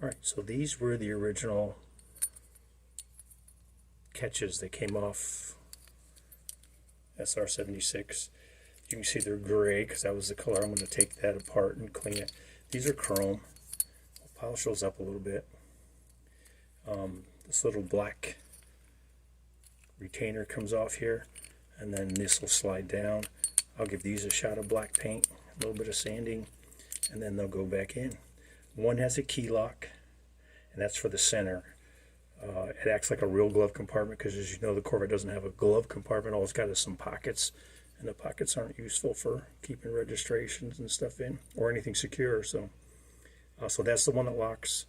Alright, so these were the original catches that came off SR76. You can see they're gray because that was the color. I'm going to take that apart and clean it. These are chrome. I'll polish those up a little bit. This little black retainer comes off here, and then this will slide down. I'll give these a shot of black paint, a little bit of sanding, and then they'll go back in. One has a key lock, and that's for the center. It acts like a real glove compartment because, as you know, the Corvette doesn't have a glove compartment. All it's got is some pockets, and the pockets aren't useful for keeping registrations and stuff in or anything secure. So that's the one that locks,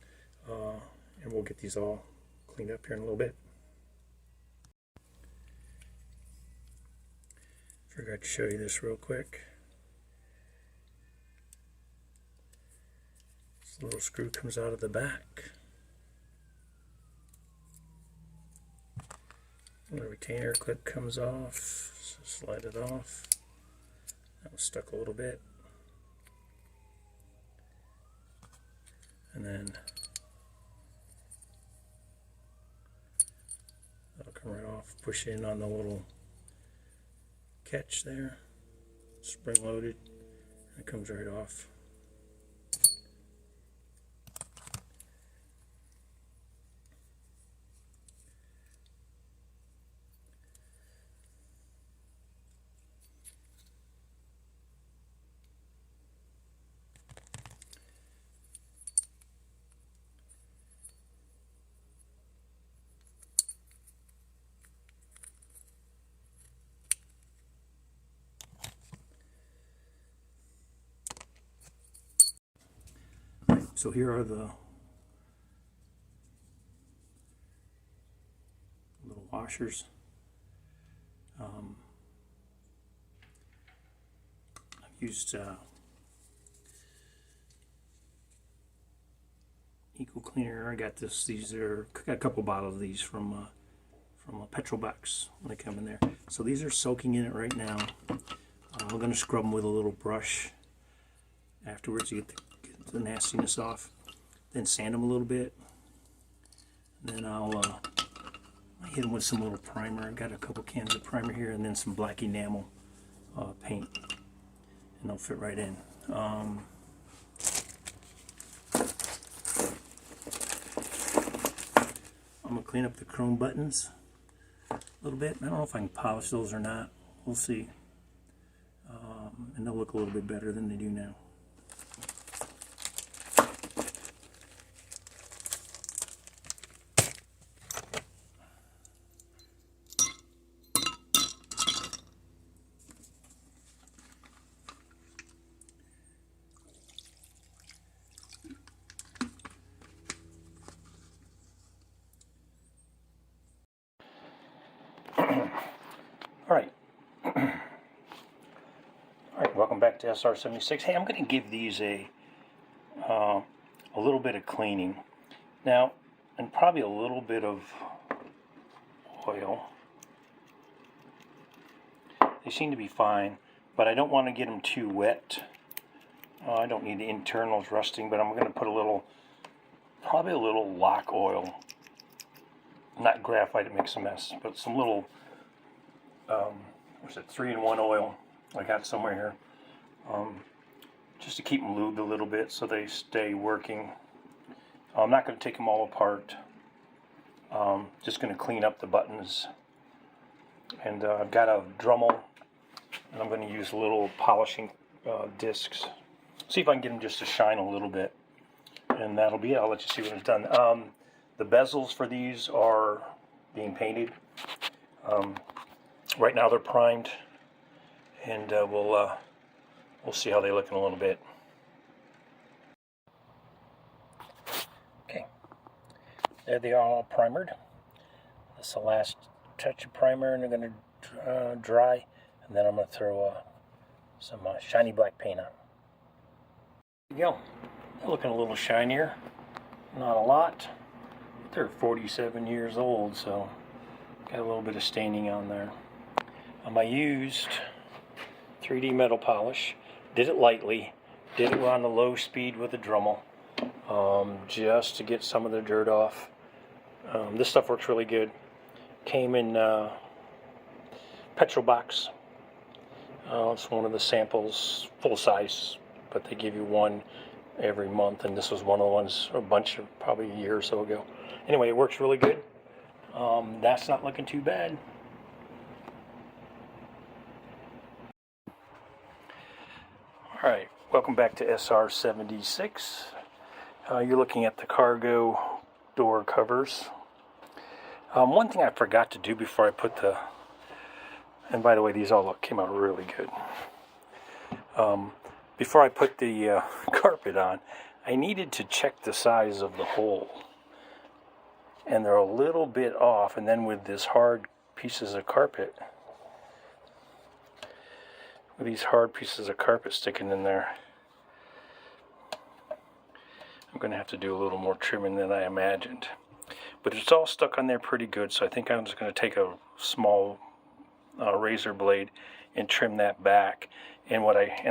and we'll get these all cleaned up here in a little bit. Forgot to show you this real quick. This little screw comes out of the back. And the retainer clip comes off, so slide it off. That was stuck a little bit. And then that'll come right off. Push in on the little catch there, spring loaded, and it comes right off. So here are the little washers. I've used Eco Cleaner. I got this. Got a couple bottles of these from a petrol box when they come in there. So these are soaking in it right now. I'm going to scrub them with a little brush afterwards to get the nastiness off, then sand them a little bit, and then I'll hit them with some little primer. I've got a couple cans of primer here, and then some black enamel paint, and they'll fit right in. I'm gonna clean up the chrome buttons a little bit. I don't know if I can polish those or not. We'll see, and they'll look a little bit better than they do now. Alright, welcome back to SR76. Hey, I'm going to give these a little bit of cleaning now, and probably a little bit of oil. They seem to be fine, but I don't want to get them too wet. I don't need the internals rusting, but I'm going to put probably a little lock oil. Not graphite, it makes a mess, but some little, what's it, 3-in-1 oil I got somewhere here, just to keep them lubed a little bit so they stay working. I'm not going to take them all apart, just going to clean up the buttons, and I've got a Dremel, and I'm going to use little polishing discs. See if I can get them just to shine a little bit, and that'll be it. I'll let you see when it's done. The bezels for these are being painted. Right now they're primed, and we'll see how they look in a little bit. Okay, there they are, all primered. This is the last touch of primer, and they're going to dry, and then I'm going to throw some shiny black paint on. There you go. They're looking a little shinier. Not a lot. They're 47 years old, so got a little bit of staining on there. I used 3D metal polish, did it lightly, did it on the low speed with a Dremel, just to get some of the dirt off. This stuff works really good. Came in Petrol Box. It's one of the samples, full size, but they give you one every month, and this was one of the ones, a bunch of probably a year or so ago. Anyway, it works really good. That's not looking too bad. Alright, welcome back to SR76. You're looking at the cargo door covers. One thing I forgot to do before I put the, and by the way, these all came out really good. Before I put the carpet on, I needed to check the size of the hole. And they're a little bit off, and then with this hard pieces of carpet, with these hard pieces of carpet sticking in there, I'm going to have to do a little more trimming than I imagined. But it's all stuck on there pretty good, so I think I'm just going to take a small razor blade and trim that back. And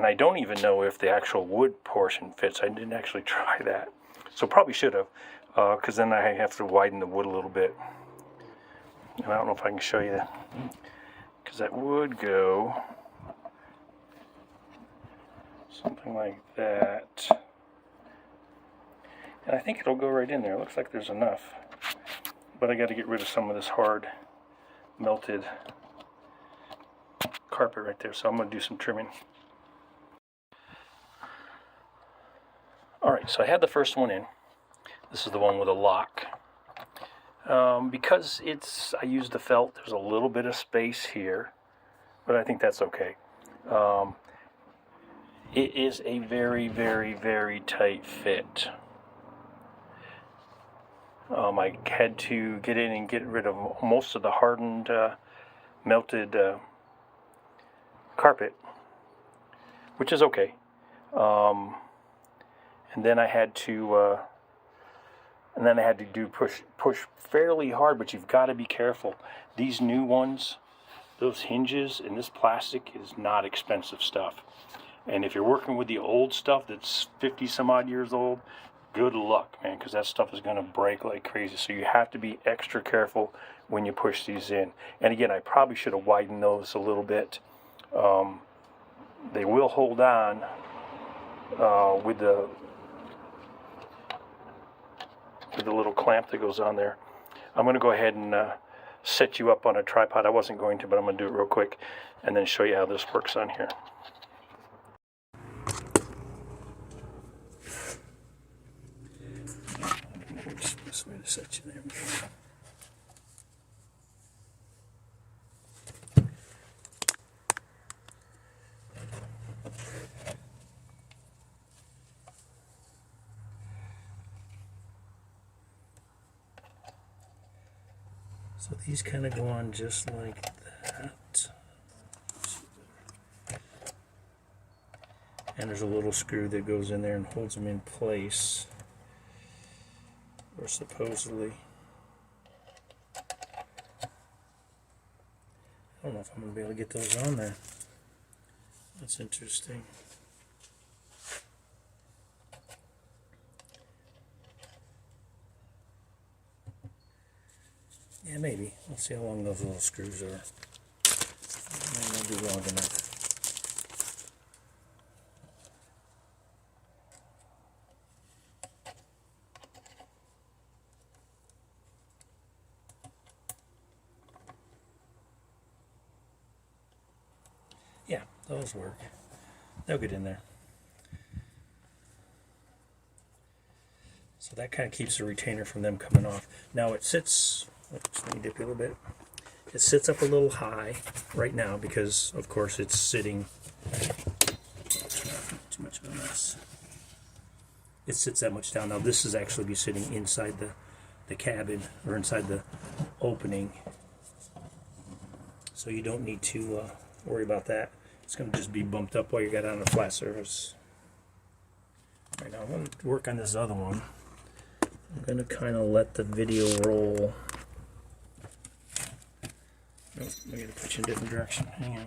I don't even know if the actual wood portion fits. I didn't actually try that, so probably should have, because then I have to widen the wood a little bit. And I don't know if I can show you that, because that would go something like that. And I think it'll go right in there. It looks like there's enough. But I got to get rid of some of this hard melted carpet right there, so I'm going to do some trimming. Alright, so I had the first one in. This is the one with a lock. Because I used the felt, there's a little bit of space here, but I think that's okay. It is a very, very, very tight fit. I had to get in and get rid of most of the hardened, melted carpet, which is okay. And then I had to, push fairly hard, but you've got to be careful. These new ones, those hinges and this plastic is not expensive stuff. And if you're working with the old stuff that's 50 some odd years old, good luck, man, because that stuff is going to break like crazy. So you have to be extra careful when you push these in. And again, I probably should have widened those a little bit. They will hold on with the little clamp that goes on there. I'm going to go ahead and set you up on a tripod. I wasn't going to, but I'm going to do it real quick and then show you how this works on here. Best way to set you there. So these kind of go on just like that. And there's a little screw that goes in there and holds them in place. Or supposedly. I don't know if I'm going to be able to get those on there. That's interesting. Yeah, maybe. Let's see how long those little screws are. Maybe they'll be long enough. Yeah, those work. They'll get in there. So that kind of keeps the retainer from them coming off. Now it sits, oops, let me dip you a little bit. It sits up a little high right now because, of course, it's sitting, too much of a mess. It sits that much down. Now this is actually be sitting inside the cabin or inside the opening. So you don't need to worry about that. It's going to just be bumped up while you got it on a flat surface. Right now I'm going to work on this other one. I'm going to kind of let the video roll. Nope, I'm going to put you in a different direction. Hang on.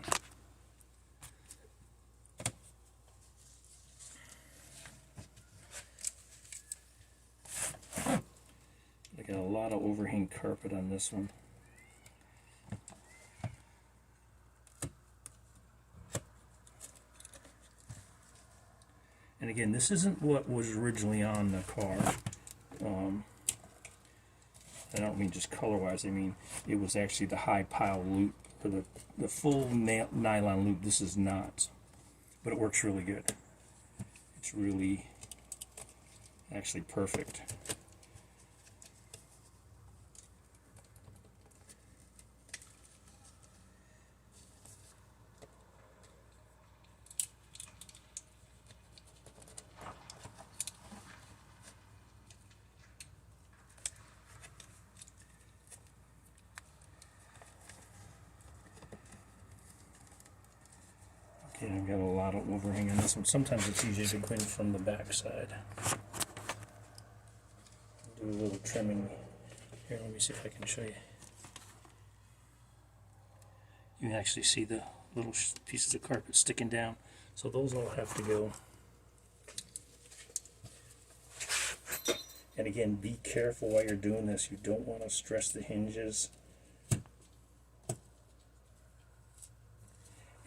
carpet on this one. And again, this isn't what was originally on the car. I don't mean just color-wise. I mean it was actually the high pile loop, or the full nylon loop. This is not, but it works really good. It's really actually perfect. Okay, I've got a lot of overhang on this one. Sometimes it's easier to go in from the back side. Do a little trimming here. Let me see if I can show you. You can actually see the little pieces of carpet sticking down. So those all have to go. And again, be careful while you're doing this. You don't want to stress the hinges.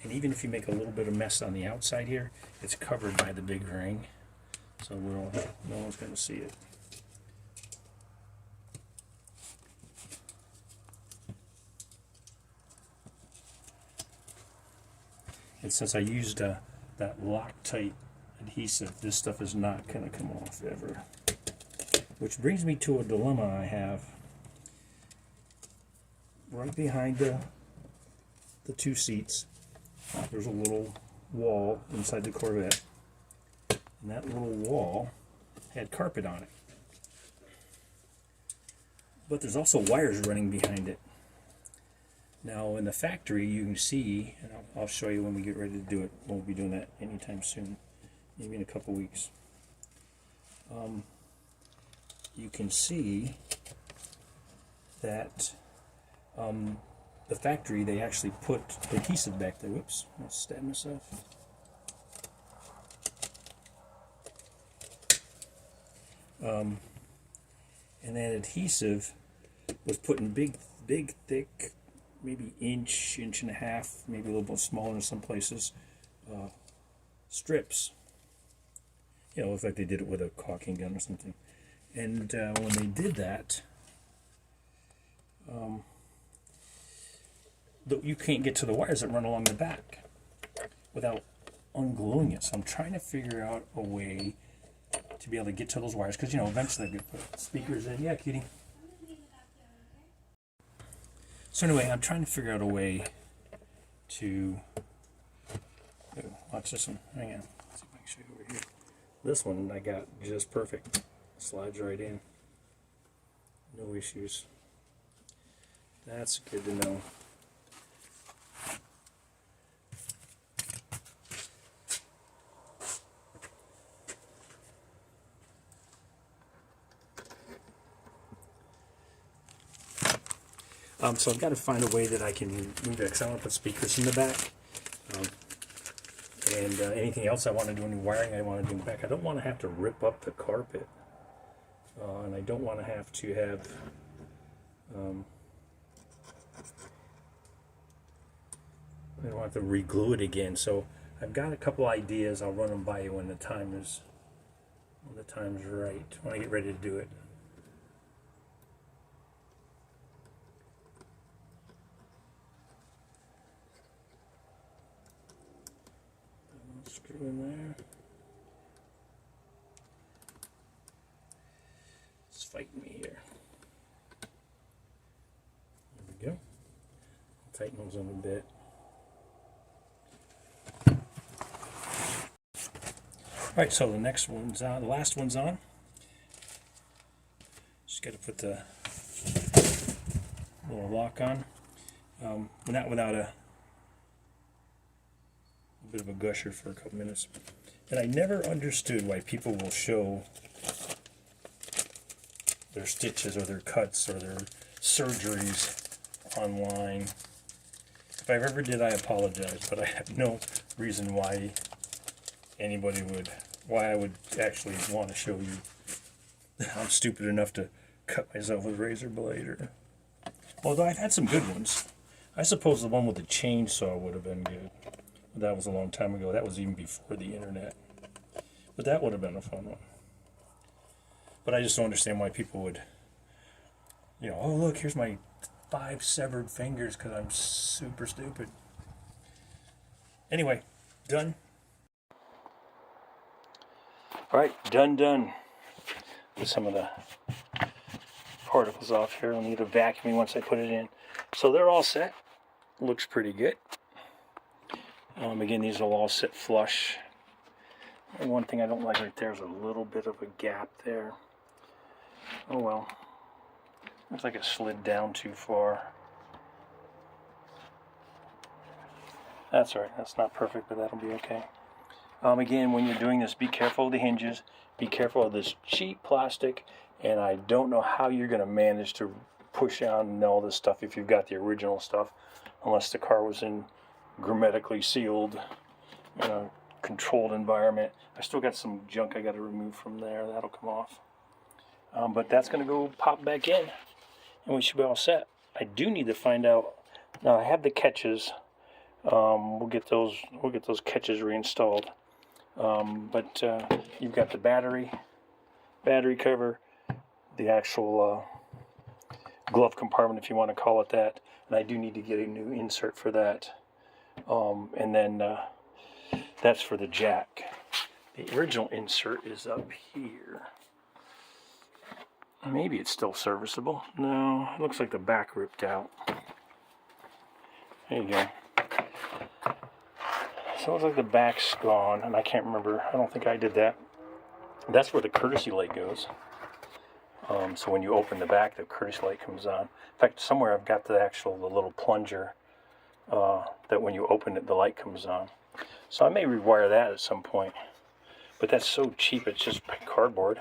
And even if you make a little bit of mess on the outside here, it's covered by the big ring, so no one's going to see it. And since I used that Loctite adhesive, this stuff is not going to come off ever. Which brings me to a dilemma I have. Right behind the two seats, there's a little wall inside the Corvette, and that little wall had carpet on it. But there's also wires running behind it. Now in the factory you can see, and I'll show you when we get ready to do it. Won't be doing that anytime soon, maybe in a couple weeks. You can see that the factory, they actually put adhesive back there. Whoops, I'll stab myself. And that adhesive was put in big, thick, maybe inch and a half, maybe a little bit smaller in some places, strips. You know, in fact, they did it with a caulking gun or something. And when they did that, you can't get to the wires that run along the back without ungluing it. So I'm trying to figure out a way to be able to get to those wires, because you know eventually they put speakers in. Yeah, cutie. So anyway, I'm trying to figure out a way to watch this one. Hang on. Let's see if I can show you over here. This one I got just perfect. Slides right in. No issues. That's good to know. So I've got to find a way that I can move it, because I want to put speakers in the back. And anything else I want to do, any wiring I want to do in the back. I don't want to have to rip up the carpet. And I don't want to have I don't have to re-glue it again. So I've got a couple ideas. I'll run them by you when the time is right, when I get ready to do it. Screw in there. It's fighting me here. There we go. I'll tighten those in a bit. Alright, so the next one's on, the last one's on. Just got to put the little lock on. Not without a bit of a gusher for a couple minutes. And I never understood why people will show their stitches or their cuts or their surgeries online. If I ever did, I apologize, but I have no reason why anybody would, why I would actually want to show you I'm stupid enough to cut myself with a razor blade or Although I've had some good ones. I suppose the one with the chainsaw would have been good. But that was a long time ago. That was even before the internet. But that would have been a fun one. But I just don't understand why people would, you know, oh look, here's my 5 severed fingers because I'm super stupid. Anyway, done. Alright, done. Get some of the particles off here. I'll need a vacuuming once I put it in. So they're all set. Looks pretty good. Again, these will all sit flush. And one thing I don't like right there is a little bit of a gap there. Oh well. Looks like it slid down too far. That's alright. That's not perfect, but that'll be okay. Again, when you're doing this, be careful of the hinges. Be careful of this cheap plastic. And I don't know how you're going to manage to push out and all this stuff if you've got the original stuff, unless the car was in hermetically sealed, controlled environment. I still got some junk I got to remove from there. That'll come off. But that's going to go pop back in, and we should be all set. I do need to find out. Now I have the catches. We'll get those catches reinstalled. But you've got the battery cover, the actual glove compartment, if you want to call it that, and I do need to get a new insert for that. And then that's for the jack. The original insert is up here. Maybe it's still serviceable. No, it looks like the back ripped out. There you go. So it looks like the back's gone, and I can't remember. I don't think I did that. That's where the courtesy light goes. So when you open the back, the courtesy light comes on. In fact, somewhere I've got the little plunger that when you open it, the light comes on. So I may rewire that at some point. But that's so cheap, it's just cardboard.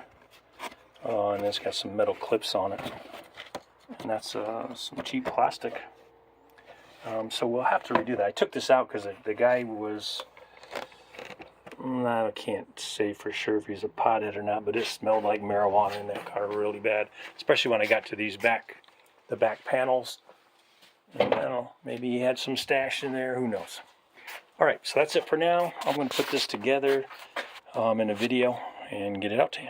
And it's got some metal clips on it. And that's some cheap plastic. So we'll have to redo that. I took this out because the guy was... I can't say for sure if he's a pothead or not, but it smelled like marijuana in that car really bad. Especially when I got to the back panels. And, I don't know, maybe he had some stash in there, who knows. Alright, so that's it for now. I'm going to put this together in a video and get it out to you.